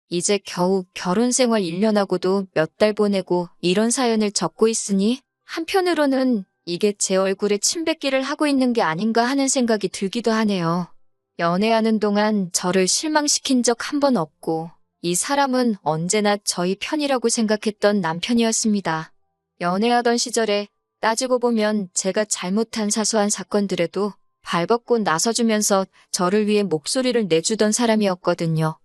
이제 겨우 결혼 생활 1년 하고도 몇 달 보내고 이런 사연을 적고 있으니 한편으로는 이게 제 얼굴에 침뱉기를 하고 있는 게 아닌가 하는 생각이 들기도 하네요. 연애하는 동안 저를 실망시킨 적 한 번 없고 이 사람은 언제나 저희 편이라고 생각했던 남편이었습니다. 연애하던 시절에 따지고 보면 제가 잘못한 사소한 사건들에도 발벗고 나서주면서 저를 위해 목소리를 내주던 사람이었거든요.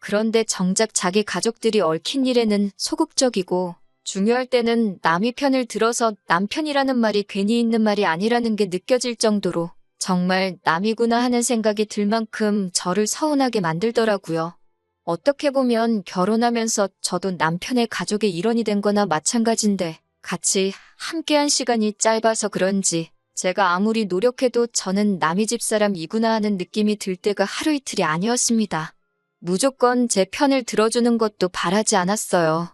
그런데 정작 자기 가족들이 얽힌 일에는 소극적이고 중요할 때는 남의 편을 들어서 남편이라는 말이 괜히 있는 말이 아니라는 게 느껴질 정도로 정말 남이구나 하는 생각이 들 만큼 저를 서운하게 만들더라고요. 어떻게 보면 결혼하면서 저도 남편의 가족의 일원이 된 거나 마찬가지인데 같이 함께한 시간이 짧아서 그런지 제가 아무리 노력해도 저는 남의 집 사람이구나 하는 느낌이 들 때가 하루 이틀이 아니었습니다. 무조건 제 편을 들어주는 것도 바라지 않았어요.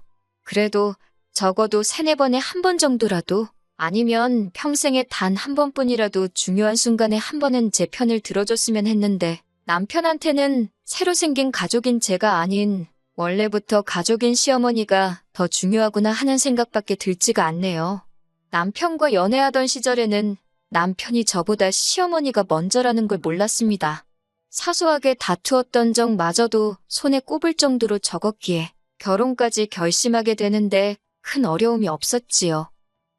그래도 적어도 3-4번에 한 번 정도라도 아니면 평생에 단 한 번뿐이라도 중요한 순간에 한 번은 제 편을 들어줬으면 했는데 남편한테는 새로 생긴 가족인 제가 아닌 원래부터 가족인 시어머니가 더 중요하구나 하는 생각밖에 들지가 않네요. 남편과 연애하던 시절에는 남편이 저보다 시어머니가 먼저라는 걸 몰랐습니다. 사소하게 다투었던 적마저도 손에 꼽을 정도로 적었기에 결혼까지 결심하게 되는데 큰 어려움이 없었지요.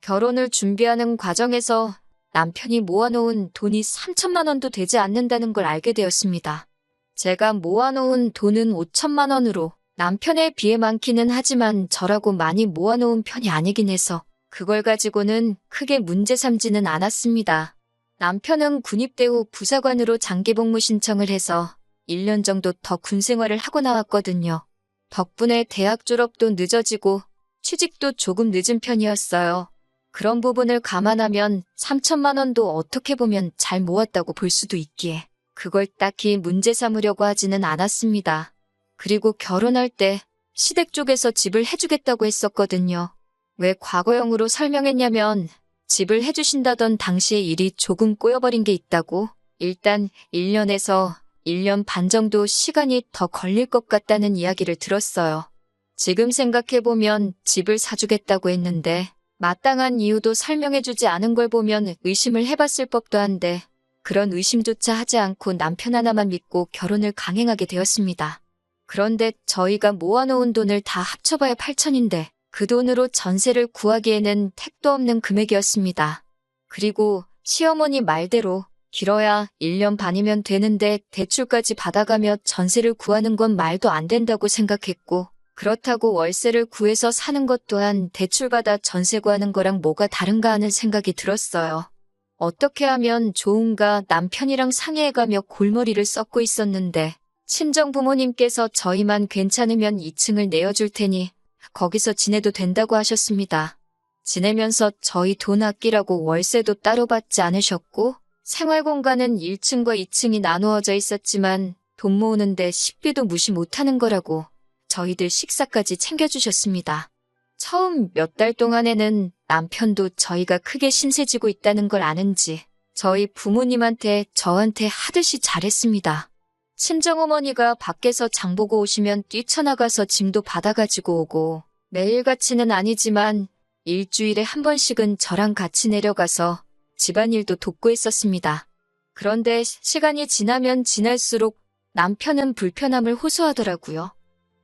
결혼을 준비하는 과정에서 남편이 모아놓은 돈이 3천만 원도 되지 않는다는 걸 알게 되었습니다. 제가 모아놓은 돈은 5천만 원으로 남편에 비해 많기는 하지만 저라고 많이 모아놓은 편이 아니긴 해서 그걸 가지고는 크게 문제 삼지는 않았습니다. 남편은 군입대 후 부사관으로 장기복무 신청을 해서 1년 정도 더 군 생활을 하고 나왔거든요. 덕분에 대학 졸업도 늦어지고 취직도 조금 늦은 편이었어요. 그런 부분을 감안하면 3천만 원도 어떻게 보면 잘 모았다고 볼 수도 있기에 그걸 딱히 문제 삼으려고 하지는 않았습니다. 그리고 결혼할 때 시댁 쪽에서 집을 해주겠다고 했었거든요. 왜 과거형으로 설명했냐면 집을 해주신다던 당시의 일이 조금 꼬여버린 게 있다고 일단 1년에서 1년 반 정도 시간이 더 걸릴 것 같다는 이야기를 들었어요. 지금 생각해보면 집을 사주겠다고 했는데 마땅한 이유도 설명해주지 않은 걸 보면 의심을 해봤을 법도 한데 그런 의심조차 하지 않고 남편 하나만 믿고 결혼을 강행하게 되었습니다. 그런데 저희가 모아놓은 돈을 다 합쳐봐야 8천인데 그 돈으로 전세를 구하기에는 택도 없는 금액이었습니다. 그리고 시어머니 말대로 길어야 1년 반이면 되는데 대출까지 받아가며 전세를 구하는 건 말도 안 된다고 생각했고 그렇다고 월세를 구해서 사는 것 또한 대출받아 전세 구하는 거랑 뭐가 다른가 하는 생각이 들었어요. 어떻게 하면 좋은가 남편이랑 상의해가며 골머리를 썩고 있었는데 친정 부모님께서 저희만 괜찮으면 2층을 내어줄 테니 거기서 지내도 된다고 하셨습니다. 지내면서 저희 돈 아끼라고 월세도 따로 받지 않으셨고 생활공간은 1층과 2층이 나누어져 있었지만 돈 모으는데 식비도 무시 못하는 거라고 저희들 식사까지 챙겨주셨습니다. 처음 몇 달 동안에는 남편도 저희가 크게 신세지고 있다는 걸 아는지 저희 부모님한테 저한테 하듯이 잘했습니다. 친정어머니가 밖에서 장보고 오시면 뛰쳐나가서 짐도 받아가지고 오고 매일같이는 아니지만 일주일에 한 번씩은 저랑 같이 내려가서 집안일도 돕고 했었습니다. 그런데 시간이 지나면 지날수록 남편은 불편함을 호소하더라고요.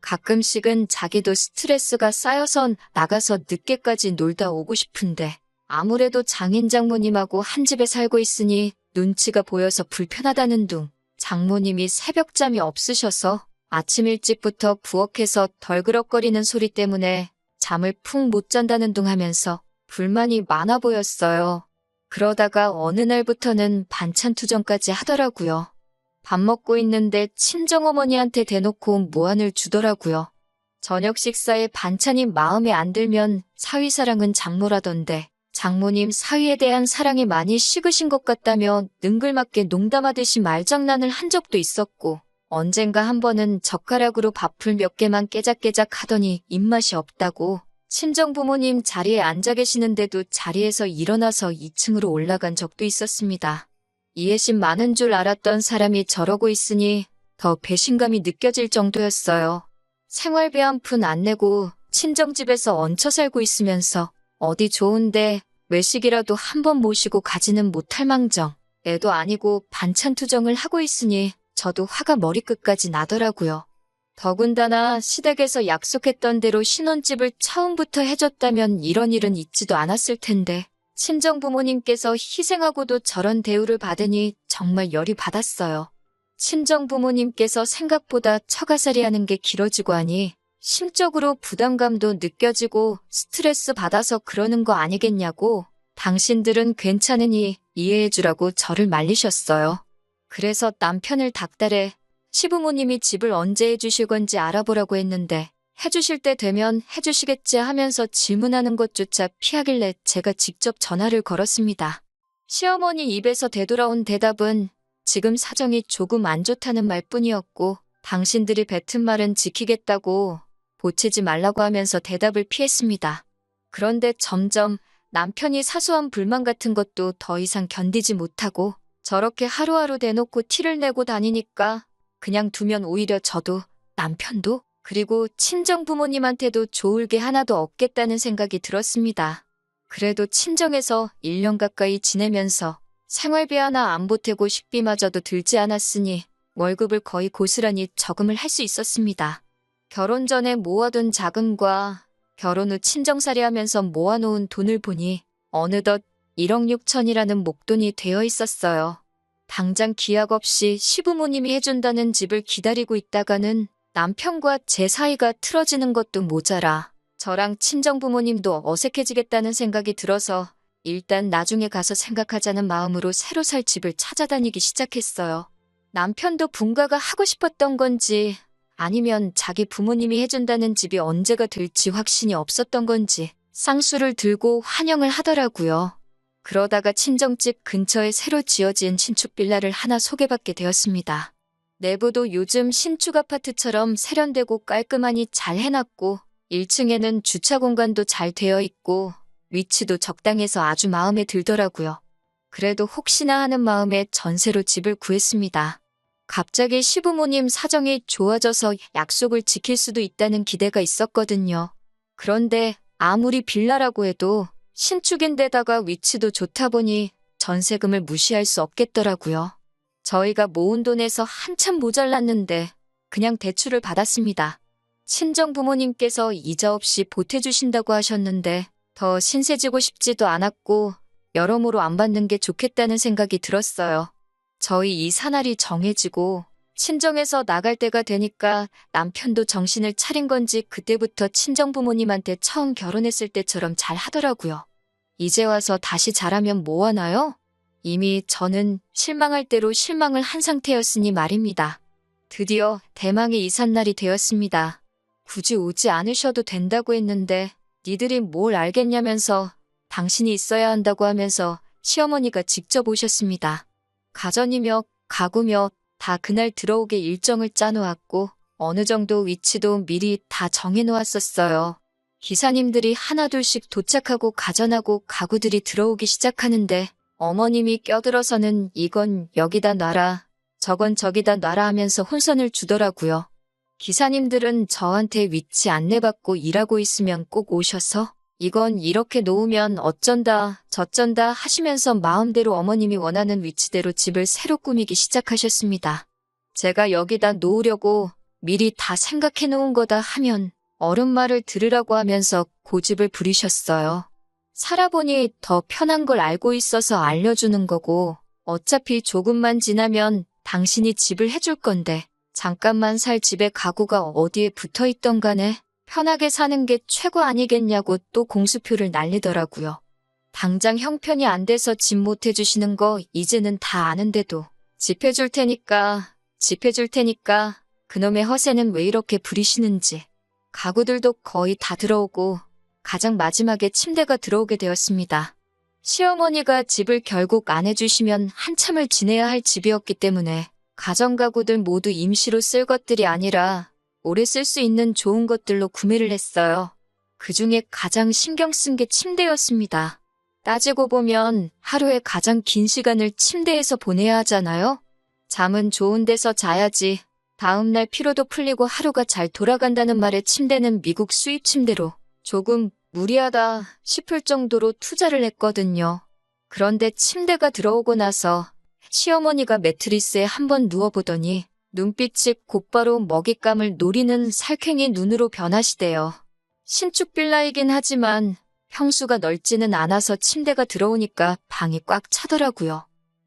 가끔씩은 자기도 스트레스가 쌓여서 나가서 늦게까지 놀다 오고 싶은데 아무래도 장인 장모님하고 한 집에 살고 있으니 눈치가 보여서 불편하다는 둥 장모님이 새벽잠이 없으셔서 아침 일찍부터 부엌에서 덜그럭거리는 소리 때문에 잠을 푹 못 잔다는 둥 하면서 불만이 많아 보였어요. 그러다가 어느 날부터는 반찬 투정까지 하더라고요. 밥 먹고 있는데 친정어머니한테 대놓고 무안을 주더라고요. 저녁 식사에 반찬이 마음에 안 들면 사위사랑은 장모라던데 장모님 사위에 대한 사랑이 많이 식으신 것 같다며 능글맞게 농담하듯이 말장난을 한 적도 있었고 언젠가 한 번은 젓가락으로 밥풀 몇 개만 깨작깨작 하더니 입맛이 없다고 친정부모님 자리에 앉아 계시는데도 자리에서 일어나서 2층으로 올라간 적도 있었습니다. 이해심 많은 줄 알았던 사람이 저러고 있으니 더 배신감이 느껴질 정도였어요. 생활비 한 푼 안 내고 친정집에서 얹혀 살고 있으면서 어디 좋은데 외식이라도 한번 모시고 가지는 못할 망정. 애도 아니고 반찬 투정을 하고 있으니 저도 화가 머리끝까지 나더라고요. 더군다나 시댁에서 약속했던 대로 신혼집을 처음부터 해줬다면 이런 일은 있지도 않았을 텐데 친정 부모님께서 희생하고도 저런 대우를 받으니 정말 열이 받았어요. 친정 부모님께서 생각보다 처가살이 하는 게 길어지고 하니 심적으로 부담감도 느껴지고 스트레스 받아서 그러는 거 아니겠냐고 당신들은 괜찮으니 이해해주라고 저를 말리셨어요. 그래서 남편을 닥달해 시부모님이 집을 언제 해주실 건지 알아보라고 했는데 해주실 때 되면 해주시겠지 하면서 질문하는 것조차 피하길래 제가 직접 전화를 걸었습니다. 시어머니 입에서 되돌아온 대답은 지금 사정이 조금 안 좋다는 말뿐이었고 당신들이 뱉은 말은 지키겠다고 보채지 말라고 하면서 대답을 피했습니다. 그런데 점점 남편이 사소한 불만 같은 것도 더 이상 견디지 못하고 저렇게 하루하루 대놓고 티를 내고 다니니까 그냥 두면 오히려 저도 남편도 그리고 친정 부모님한테도 좋을 게 하나도 없겠다는 생각이 들었습니다. 그래도 친정에서 1년 가까이 지내면서 생활비 하나 안 보태고 식비마저도 들지 않았으니 월급을 거의 고스란히 저금을 할 수 있었습니다. 결혼 전에 모아둔 자금과 결혼 후 친정살이 하면서 모아놓은 돈을 보니 어느덧 1억 6천이라는 목돈이 되어 있었어요. 당장 기약 없이 시부모님이 해준다는 집을 기다리고 있다가는 남편과 제 사이가 틀어지는 것도 모자라 저랑 친정부모님도 어색해지겠다는 생각이 들어서 일단 나중에 가서 생각하자는 마음으로 새로 살 집을 찾아다니기 시작했어요. 남편도 분가가 하고 싶었던 건지 아니면 자기 부모님이 해준다는 집이 언제가 될지 확신이 없었던 건지 쌍수를 들고 환영을 하더라고요. 그러다가 친정집 근처에 새로 지어진 신축 빌라를 하나 소개받게 되었습니다. 내부도 요즘 신축 아파트처럼 세련되고 깔끔하니 잘 해놨고 1층에는 주차 공간도 잘 되어 있고 위치도 적당해서 아주 마음에 들더라고요. 그래도 혹시나 하는 마음에 전세로 집을 구했습니다. 갑자기 시부모님 사정이 좋아져서 약속을 지킬 수도 있다는 기대가 있었거든요. 그런데 아무리 빌라라고 해도 신축인데다가 위치도 좋다 보니 전세금을 무시할 수 없겠더라고요. 저희가 모은 돈에서 한참 모자랐는데 그냥 대출을 받았습니다. 친정 부모님께서 이자 없이 보태주신다고 하셨는데 더 신세지고 싶지도 않았고 여러모로 안 받는 게 좋겠다는 생각이 들었어요. 저희 이 사날이 정해지고 친정에서 나갈 때가 되니까 남편도 정신을 차린 건지 그때부터 친정 부모님한테 처음 결혼했을 때처럼 잘 하더라고요. 이제 와서 다시 잘하면 뭐 하나요? 이미 저는 실망할 대로 실망을 한 상태였으니 말입니다. 드디어 대망의 이삿날이 되었습니다. 굳이 오지 않으셔도 된다고 했는데 니들이 뭘 알겠냐면서 당신이 있어야 한다고 하면서 시어머니가 직접 오셨습니다. 가전이며 가구며 다 그날 들어오게 일정을 짜놓았고 어느 정도 위치도 미리 다 정해놓았었어요. 기사님들이 하나둘씩 도착하고 가전하고 가구들이 들어오기 시작하는데 어머님이 껴들어서는 이건 여기다 놔라, 저건 저기다 놔라 하면서 혼선을 주더라고요. 기사님들은 저한테 위치 안내받고 일하고 있으면 꼭 오셔서 이건 이렇게 놓으면 어쩐다 저쩐다 하시면서 마음대로 어머님이 원하는 위치대로 집을 새로 꾸미기 시작하셨습니다. 제가 여기다 놓으려고 미리 다 생각해 놓은 거다 하면 어른 말을 들으라고 하면서 고집을 부리셨어요. 살아보니 더 편한 걸 알고 있어서 알려주는 거고 어차피 조금만 지나면 당신이 집을 해줄 건데 잠깐만 살 집에 가구가 어디에 붙어있던 간에 편하게 사는 게 최고 아니겠냐고 또 공수표를 날리더라고요. 당장 형편이 안 돼서 집 못 해주시는 거 이제는 다 아는데도 집 해줄 테니까 그놈의 허세는 왜 이렇게 부리시는지. 가구들도 거의 다 들어오고 가장 마지막에 침대가 들어오게 되었습니다. 시어머니가 집을 결국 안 해주시면 한참을 지내야 할 집이었기 때문에 가전가구들 모두 임시로 쓸 것들이 아니라 오래 쓸 수 있는 좋은 것들로 구매를 했어요. 그중에 가장 신경 쓴 게 침대였습니다. 따지고 보면 하루에 가장 긴 시간을 침대에서 보내야 하잖아요. 잠은 좋은 데서 자야지 다음날 피로도 풀리고 하루가 잘 돌아간다는 말에 침대는 미국 수입 침대로 조금 무리하다 싶을 정도로 투자를 했거든요. 그런데 침대가 들어오고 나서 시어머니가 매트리스에 한번 누워보더니 눈빛이 곧바로 먹잇감을 노리는 살쾡이 눈으로 변하시대요. 신축 빌라이긴 하지만 평수가 넓지는 않아서 침대가 들어오니까 방이 꽉 차더라고요.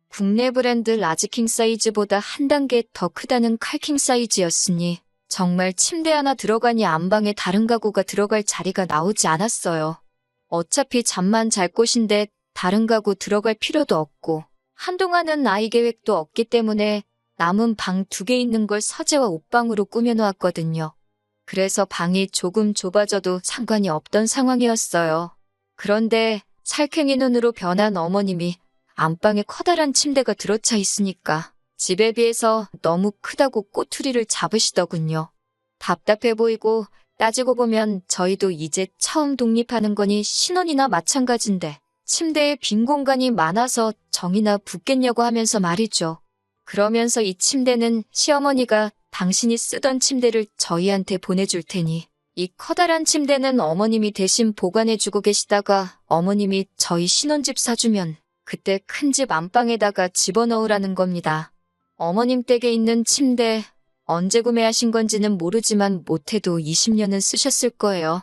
국내 브랜드 라지킹 사이즈보다 한 단계 더 크다는 칼킹 사이즈였으니 정말 침대 하나 들어가니 안방에 다른 가구가 들어갈 자리가 나오지 않았어요. 어차피 잠만 잘 곳인데 다른 가구 들어갈 필요도 없고 한동안은 아이 계획도 없기 때문에 남은 방 2개 있는 걸 서재와 옷방으로 꾸며놓았거든요. 그래서 방이 조금 좁아져도 상관이 없던 상황이었어요. 그런데 살쾡이 눈으로 변한 어머님이 안방에 커다란 침대가 들어차 있으니까 집에 비해서 너무 크다고 꼬투리를 잡으시더군요. 답답해 보이고 따지고 보면 저희도 이제 처음 독립하는 거니 신혼이나 마찬가지인데 침대에 빈 공간이 많아서 정이나 붙겠냐고 하면서 말이죠. 그러면서 이 침대는 시어머니가 당신이 쓰던 침대를 저희한테 보내줄 테니 이 커다란 침대는 어머님이 대신 보관해주고 계시다가 어머님이 저희 신혼집 사주면 그때 큰 집 안방에다가 집어넣으라는 겁니다. 어머님 댁에 있는 침대 언제 구매하신 건지는 모르지만 못해도 20년은 쓰셨을 거예요.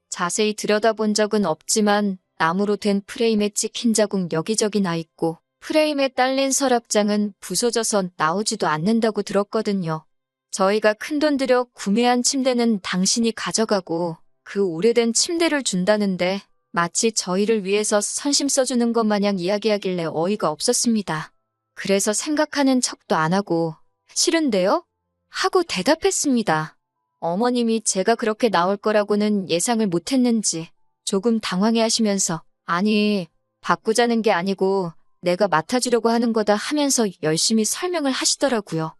자세히 들여다본 적은 없지만 나무로 된 프레임에 찍힌 자국 여기저기 나 있고 프레임에 딸린 서랍장은 부서져서 나오지도 않는다고 들었거든요. 저희가 큰돈 들여 구매한 침대는 당신이 가져가고 그 오래된 침대를 준다는데 마치 저희를 위해서 선심 써주는 것 마냥 이야기하길래 어이가 없었습니다. 그래서 생각하는 척도 안 하고 싫은데요? 하고 대답했습니다. 어머님이 제가 그렇게 나올 거라고는 예상을 못했는지 조금 당황해 하시면서 아니 바꾸자는 게 아니고 내가 맡아주려고 하는 거다 하면서 열심히 설명을 하시더라고요.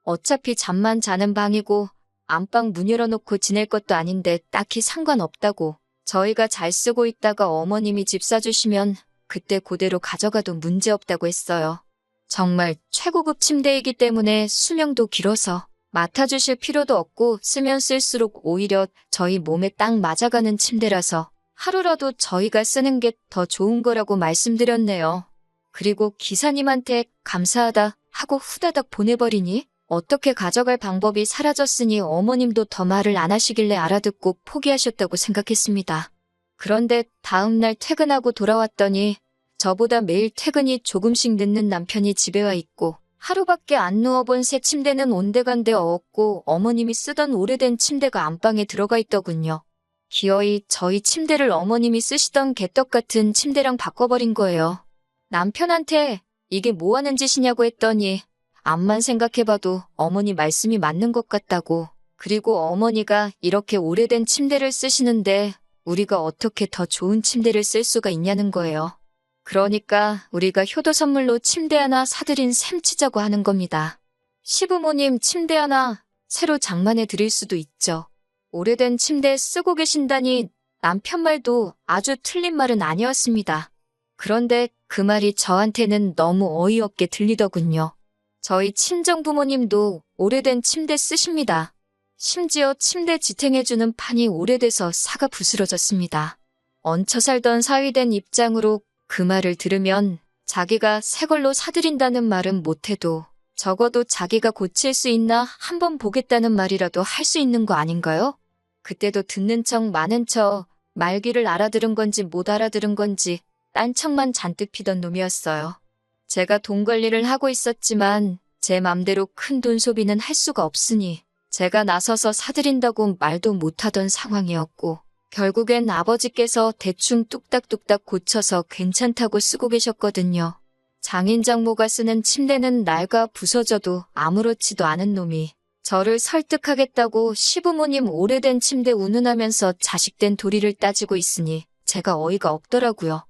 어차피 잠만 자는 방이고 안방 문 열어놓고 지낼 것도 아닌데 딱히 상관없다고 저희가 잘 쓰고 있다가 어머님이 집 사주시면 그때 그대로 가져가도 문제없다고 했어요. 정말 최고급 침대이기 때문에 수명도 길어서 맡아주실 필요도 없고 쓰면 쓸수록 오히려 저희 몸에 딱 맞아가는 침대라서 하루라도 저희가 쓰는 게 더 좋은 거라고 말씀드렸네요. 그리고 기사님한테 감사하다 하고 후다닥 보내버리니 어떻게 가져갈 방법이 사라졌으니 어머님도 더 말을 안 하시길래 알아듣고 포기하셨다고 생각했습니다. 그런데 다음날 퇴근하고 돌아왔더니 저보다 매일 퇴근이 조금씩 늦는 남편이 집에 와 있고 하루밖에 안 누워본 새 침대는 온데간데 없고 어머님이 쓰던 오래된 침대가 안방에 들어가 있더군요. 기어이 저희 침대를 어머님이 쓰시던 개떡 같은 침대랑 바꿔버린 거예요. 남편한테 이게 뭐 하는 짓이냐고 했더니 암만 생각해봐도 어머니 말씀이 맞는 것 같다고. 그리고 어머니가 이렇게 오래된 침대를 쓰시는데 우리가 어떻게 더 좋은 침대를 쓸 수가 있냐는 거예요. 그러니까 우리가 효도 선물로 침대 하나 사드린 셈 치자고 하는 겁니다. 시부모님 침대 하나 새로 장만해 드릴 수도 있죠. 오래된 침대 쓰고 계신다니 남편 말도 아주 틀린 말은 아니었습니다. 그런데 그 말이 저한테는 너무 어이없게 들리더군요. 저희 친정부모님도 오래된 침대 쓰십니다. 심지어 침대 지탱해주는 판이 오래돼서 사가 부스러졌습니다. 얹혀 살던 사위된 입장으로 그 말을 들으면 자기가 새 걸로 사드린다는 말은 못해도 적어도 자기가 고칠 수 있나 한번 보겠다는 말이라도 할 수 있는 거 아닌가요? 그때도 듣는 척 많은 척 말귀를 알아들은 건지 못 알아들은 건지 딴 척만 잔뜩 피던 놈이었어요. 제가 돈 관리를 하고 있었지만 제 맘대로 큰 돈 소비는 할 수가 없으니 제가 나서서 사드린다고 말도 못하던 상황이었고 결국엔 아버지께서 대충 뚝딱뚝딱 고쳐서 괜찮다고 쓰고 계셨거든요. 장인 장모가 쓰는 침대는 낡아 부서져도 아무렇지도 않은 놈이 저를 설득하겠다고 시부모님 오래된 침대 운운하면서 자식된 도리를 따지고 있으니 제가 어이가 없더라고요.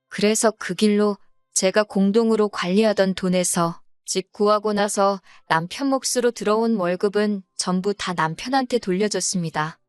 그래서 그 길로 제가 공동으로 관리하던 돈에서 집 구하고 나서 남편 몫으로 들어온 월급은 전부 다 남편한테 돌려줬습니다.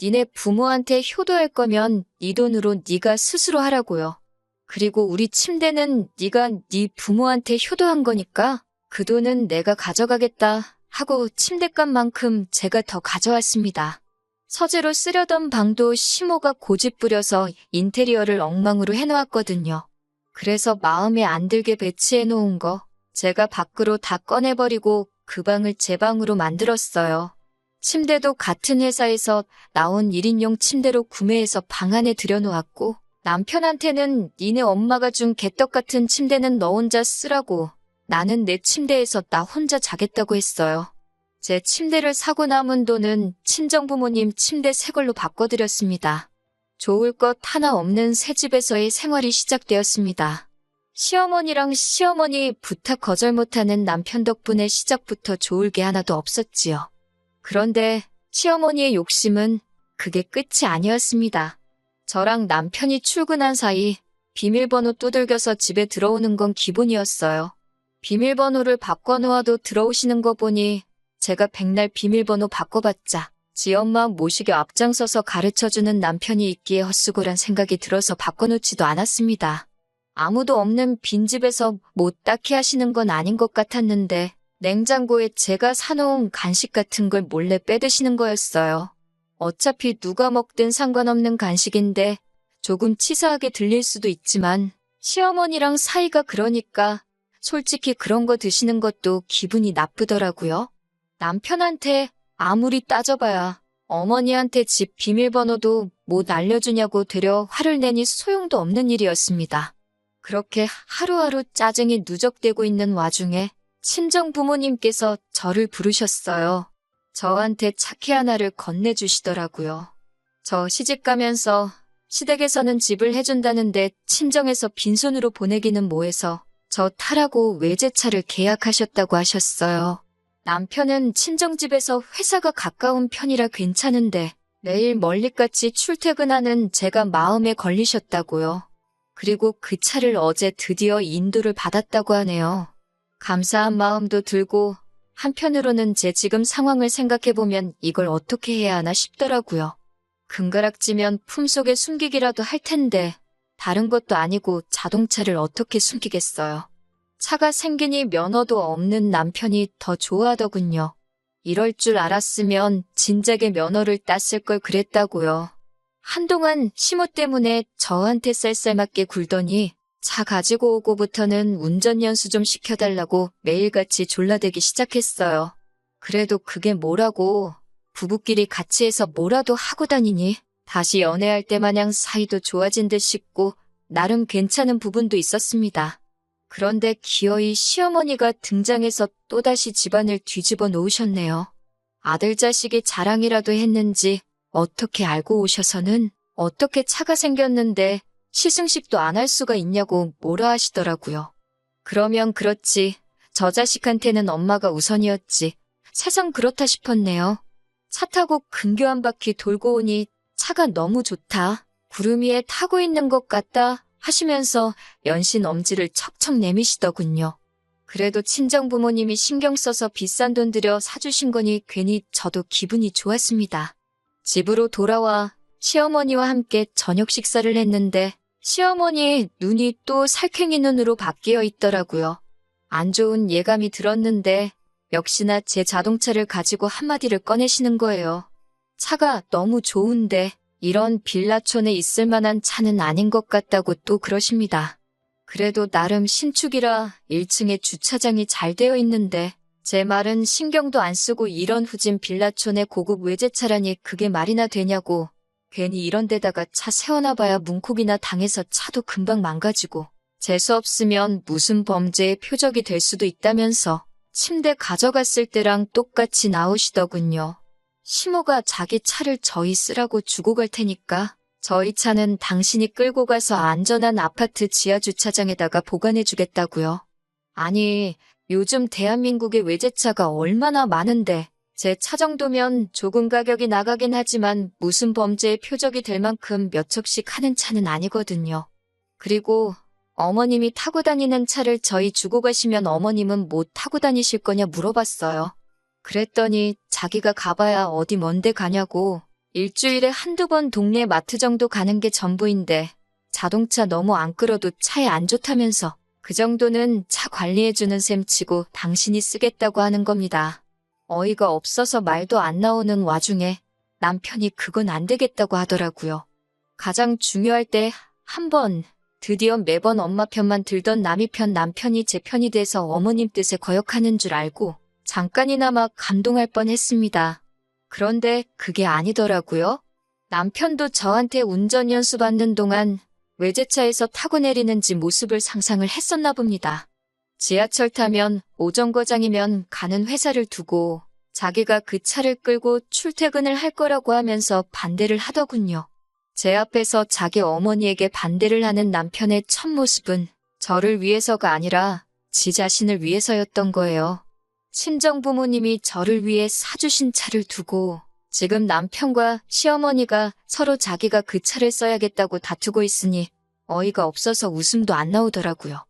니네 부모한테 효도할 거면 네 돈으로 네가 스스로 하라고요. 그리고 우리 침대는 네가 네 부모한테 효도한 거니까 그 돈은 내가 가져가겠다 하고 침대값만큼 제가 더 가져왔습니다. 서재로 쓰려던 방도 시모가 고집부려서 인테리어를 엉망으로 해놓았거든요. 그래서 마음에 안 들게 배치해놓은 거 제가 밖으로 다 꺼내버리고 그 방을 제 방으로 만들었어요. 침대도 같은 회사에서 나온 1인용 침대로 구매해서 방 안에 들여놓았고 남편한테는 니네 엄마가 준 개떡 같은 침대는 너 혼자 쓰라고 나는 내 침대에서 나 혼자 자겠다고 했어요. 제 침대를 사고 남은 돈은 친정부모님 침대 새 걸로 바꿔드렸습니다. 좋을 것 하나 없는 새 집에서의 생활이 시작되었습니다. 시어머니랑 시어머니 부탁 거절 못하는 남편 덕분에 시작부터 좋을 게 하나도 없었지요. 그런데 시어머니의 욕심은 그게 끝이 아니었습니다. 저랑 남편이 출근한 사이 비밀번호 두들겨서 집에 들어오는 건 기본이었어요. 비밀번호를 바꿔놓아도 들어오시는 거 보니 제가 백날 비밀번호 바꿔봤자 지 엄마 모시게 앞장서서 가르쳐주는 남편이 있기에 헛수고란 생각이 들어서 바꿔놓지도 않았습니다. 아무도 없는 빈집에서 뭐 딱히 하시는 건 아닌 것 같았는데 냉장고에 제가 사놓은 간식 같은 걸 몰래 빼드시는 거였어요. 어차피 누가 먹든 상관없는 간식인데 조금 치사하게 들릴 수도 있지만 시어머니랑 사이가 그러니까 솔직히 그런 거 드시는 것도 기분이 나쁘더라고요. 남편한테 아무리 따져봐야 어머니한테 집 비밀번호도 못 알려주냐고 되려 화를 내니 소용도 없는 일이었습니다. 그렇게 하루하루 짜증이 누적되고 있는 와중에 친정 부모님께서 저를 부르셨어요. 저한테 차키 하나를 건네주시더라고요. 저 시집가면서 시댁에서는 집을 해준다는데 친정에서 빈손으로 보내기는 뭐해서 저 타라고 외제차를 계약하셨다고 하셨어요. 남편은 친정집에서 회사가 가까운 편이라 괜찮은데 매일 멀리까지 출퇴근하는 제가 마음에 걸리셨다고요. 그리고 그 차를 어제 드디어 인도를 받았다고 하네요. 감사한 마음도 들고 한편으로는 제 지금 상황을 생각해보면 이걸 어떻게 해야 하나 싶더라고요. 금가락지면 품속에 숨기기라도 할 텐데 다른 것도 아니고 자동차를 어떻게 숨기겠어요. 차가 생기니 면허도 없는 남편이 더 좋아하더군요. 이럴 줄 알았으면 진작에 면허를 땄을 걸 그랬다고요. 한동안 시모 때문에 저한테 쌀쌀맞게 굴더니 차 가지고 오고부터는 운전 연수 좀 시켜달라고 매일같이 졸라대기 시작했어요. 그래도 그게 뭐라고 부부끼리 같이 해서 뭐라도 하고 다니니 다시 연애할 때 마냥 사이도 좋아진 듯 싶고 나름 괜찮은 부분도 있었습니다. 그런데 기어이 시어머니가 등장해서 또다시 집안을 뒤집어 놓으셨네요. 아들 자식이 자랑이라도 했는지 어떻게 알고 오셔서는 어떻게 차가 생겼는데 시승식도 안 할 수가 있냐고 뭐라 하시더라고요. 그러면 그렇지 저 자식한테는 엄마가 우선이었지. 세상 그렇다 싶었네요. 차 타고 근교 한 바퀴 돌고 오니 차가 너무 좋다. 구름 위에 타고 있는 것 같다 하시면서 연신 엄지를 척척 내미시더군요. 그래도 친정부모님이 신경 써서 비싼 돈 들여 사주신 거니 괜히 저도 기분이 좋았습니다. 집으로 돌아와 시어머니와 함께 저녁 식사를 했는데 시어머니 눈이 또 살쾡이 눈으로 바뀌어 있더라고요. 안 좋은 예감이 들었는데 역시나 제 자동차를 가지고 한마디를 꺼내시는 거예요. 차가 너무 좋은데 이런 빌라촌에 있을 만한 차는 아닌 것 같다고 또 그러십니다. 그래도 나름 신축이라 1층에 주차장이 잘 되어 있는데 제 말은 신경도 안 쓰고 이런 후진 빌라촌에 고급 외제차라니 그게 말이나 되냐고. 괜히 이런 데다가 차 세워놔봐야 문콕이나 당해서 차도 금방 망가지고 재수 없으면 무슨 범죄의 표적이 될 수도 있다면서 침대 가져갔을 때랑 똑같이 나오시더군요. 시모가 자기 차를 저희 쓰라고 주고 갈 테니까 저희 차는 당신이 끌고 가서 안전한 아파트 지하주차장에다가 보관해주겠다고요. 아니, 요즘 대한민국의 외제차가 얼마나 많은데 제 차 정도면 조금 가격이 나가긴 하지만 무슨 범죄의 표적이 될 만큼 몇 척씩 하는 차는 아니거든요. 그리고 어머님이 타고 다니는 차를 저희 주고 가시면 어머님은 뭐 타고 다니실 거냐 물어봤어요. 그랬더니 자기가 가봐야 어디 먼데 가냐고 일주일에 한두 번 동네 마트 정도 가는 게 전부인데 자동차 너무 안 끌어도 차에 안 좋다면서 그 정도는 차 관리해주는 셈 치고 당신이 쓰겠다고 하는 겁니다. 어이가 없어서 말도 안 나오는 와중에 남편이 그건 안 되겠다고 하더라고요. 가장 중요할 때 한 번, 드디어 매번 엄마 편만 들던 남편이 제 편이 돼서 어머님 뜻에 거역하는 줄 알고 잠깐이나마 감동할 뻔했습니다. 그런데 그게 아니더라고요. 남편도 저한테 운전 연수받는 동안 외제차에서 타고 내리는 집 모습을 상상을 했었나 봅니다. 지하철 타면 오정거장이면 가는 회사를 두고 자기가 그 차를 끌고 출퇴근을 할 거라고 하면서 반대를 하더군요. 제 앞에서 자기 어머니에게 반대를 하는 남편의 첫 모습은 저를 위해서가 아니라 지 자신을 위해서였던 거예요. 친정부모님이 저를 위해 사주신 차를 두고 지금 남편과 시어머니가 서로 자기가 그 차를 써야겠다고 다투고 있으니 어이가 없어서 웃음도 안 나오더라고요.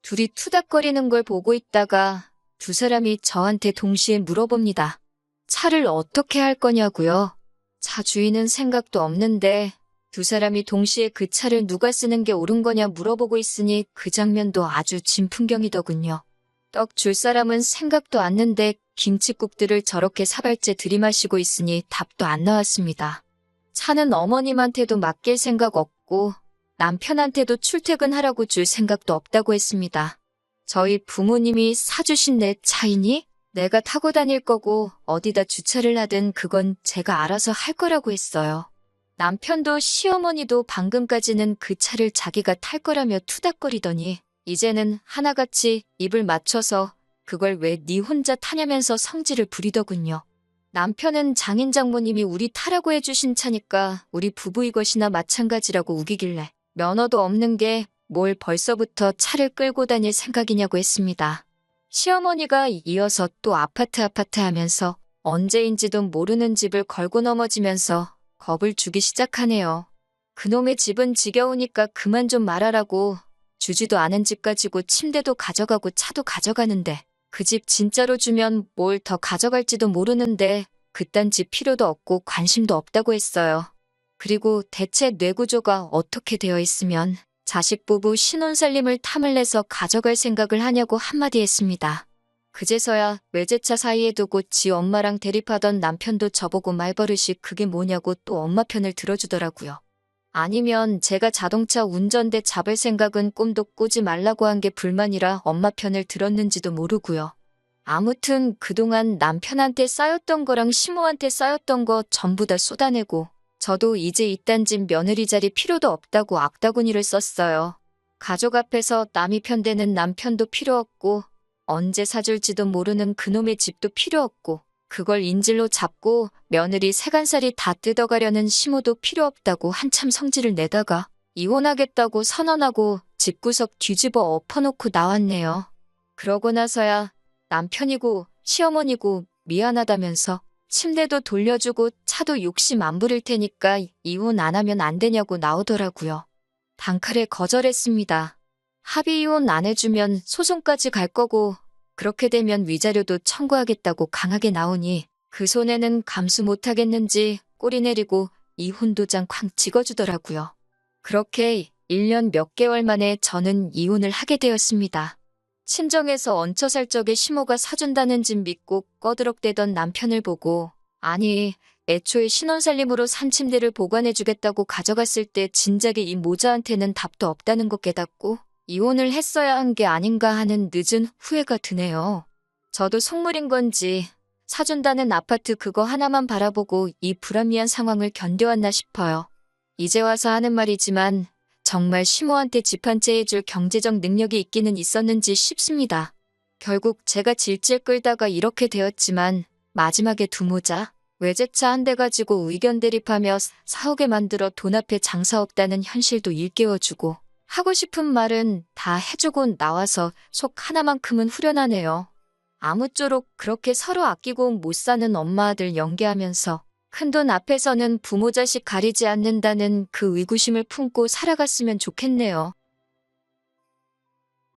둘이 투닥거리는 걸 보고 있다가 두 사람이 저한테 동시에 물어봅니다. 차를 어떻게 할 거냐고요? 차 주인은 생각도 없는데 두 사람이 동시에 그 차를 누가 쓰는 게 옳은 거냐 물어보고 있으니 그 장면도 아주 진풍경이더군요. 떡 줄 사람은 생각도 않는데 김칫국들을 저렇게 사발째 들이마시고 있으니 답도 안 나왔습니다. 차는 어머님한테도 맡길 생각 없고 남편한테도 출퇴근하라고 줄 생각도 없다고 했습니다. 저희 부모님이 사주신 내 차이니? 내가 타고 다닐 거고 어디다 주차를 하든 그건 제가 알아서 할 거라고 했어요. 남편도 시어머니도 방금까지는 그 차를 자기가 탈 거라며 투닥거리더니 이제는 하나같이 입을 맞춰서 그걸 왜 네 혼자 타냐면서 성질을 부리더군요. 남편은 장인 장모님이 우리 타라고 해주신 차니까 우리 부부 이것이나 마찬가지라고 우기길래 면허도 없는 게 뭘 벌써부터 차를 끌고 다닐 생각이냐고 했습니다. 시어머니가 이어서 또 아파트 하면서 언제인지도 모르는 집을 걸고 넘어지면서 겁을 주기 시작하네요. 그놈의 집은 지겨우니까 그만 좀 말하라고 주지도 않은 집 가지고 침대도 가져가고 차도 가져가는데 그 집 진짜로 주면 뭘 더 가져갈지도 모르는데 그딴 집 필요도 없고 관심도 없다고 했어요. 그리고 대체 뇌구조가 어떻게 되어 있으면 자식 부부 신혼살림을 탐을 내서 가져갈 생각을 하냐고 한마디 했습니다. 그제서야 외제차 사이에 두고 지 엄마랑 대립하던 남편도 저보고 말버릇이 그게 뭐냐고 또 엄마 편을 들어주더라고요. 아니면 제가 자동차 운전대 잡을 생각은 꿈도 꾸지 말라고 한 게 불만이라 엄마 편을 들었는지도 모르고요. 아무튼 그동안 남편한테 쌓였던 거랑 시모한테 쌓였던 거 전부 다 쏟아내고 저도 이제 이딴 집 며느리 자리 필요도 없다고 악다구니를 썼어요. 가족 앞에서 남이 편대는 남편도 필요 없고 언제 사줄지도 모르는 그놈의 집도 필요 없고 그걸 인질로 잡고 며느리 세간살이 다 뜯어가려는 시모도 필요 없다고 한참 성질을 내다가 이혼하겠다고 선언하고 집구석 뒤집어 엎어놓고 나왔네요. 그러고 나서야 남편이고 시어머니고 미안하다면서 침대도 돌려주고 차도 욕심 안 부릴 테니까 이혼 안 하면 안 되냐고 나오더라고요. 단칼에 거절했습니다. 합의 이혼 안 해주면 소송까지 갈 거고 그렇게 되면 위자료도 청구하겠다고 강하게 나오니 그 손에는 감수 못하겠는지 꼬리 내리고 이혼 도장 쾅 찍어주더라고요. 그렇게 1년 몇 개월 만에 저는 이혼을 하게 되었습니다. 친정에서 얹혀살 적에 시모가 사준다는 집 믿고 꺼드럭대던 남편을 보고 아니 애초에 신혼살림으로 산 침대를 보관해주겠다고 가져갔을 때 진작에 이 모자한테는 답도 없다는 거 깨닫고 이혼을 했어야 한 게 아닌가 하는 늦은 후회가 드네요. 저도 속물인 건지 사준다는 아파트 그거 하나만 바라보고 이 불합리한 상황을 견뎌왔나 싶어요. 이제 와서 하는 말이지만 정말 시모한테 집 한 채 해줄 경제적 능력이 있기는 있었는지 싶습니다. 결국 제가 질질 끌다가 이렇게 되었지만 마지막에 두 모자, 외제차 한 대 가지고 의견 대립하며 사오게 만들어 돈 앞에 장사 없다는 현실도 일깨워주고 하고 싶은 말은 다 해주고 나와서 속 하나만큼은 후련하네요. 아무쪼록 그렇게 서로 아끼고 못 사는 엄마 아들 연기하면서 큰돈 앞에서는 부모 자식 가리지 않는다는 그 의구심을 품고 살아갔으면 좋겠네요.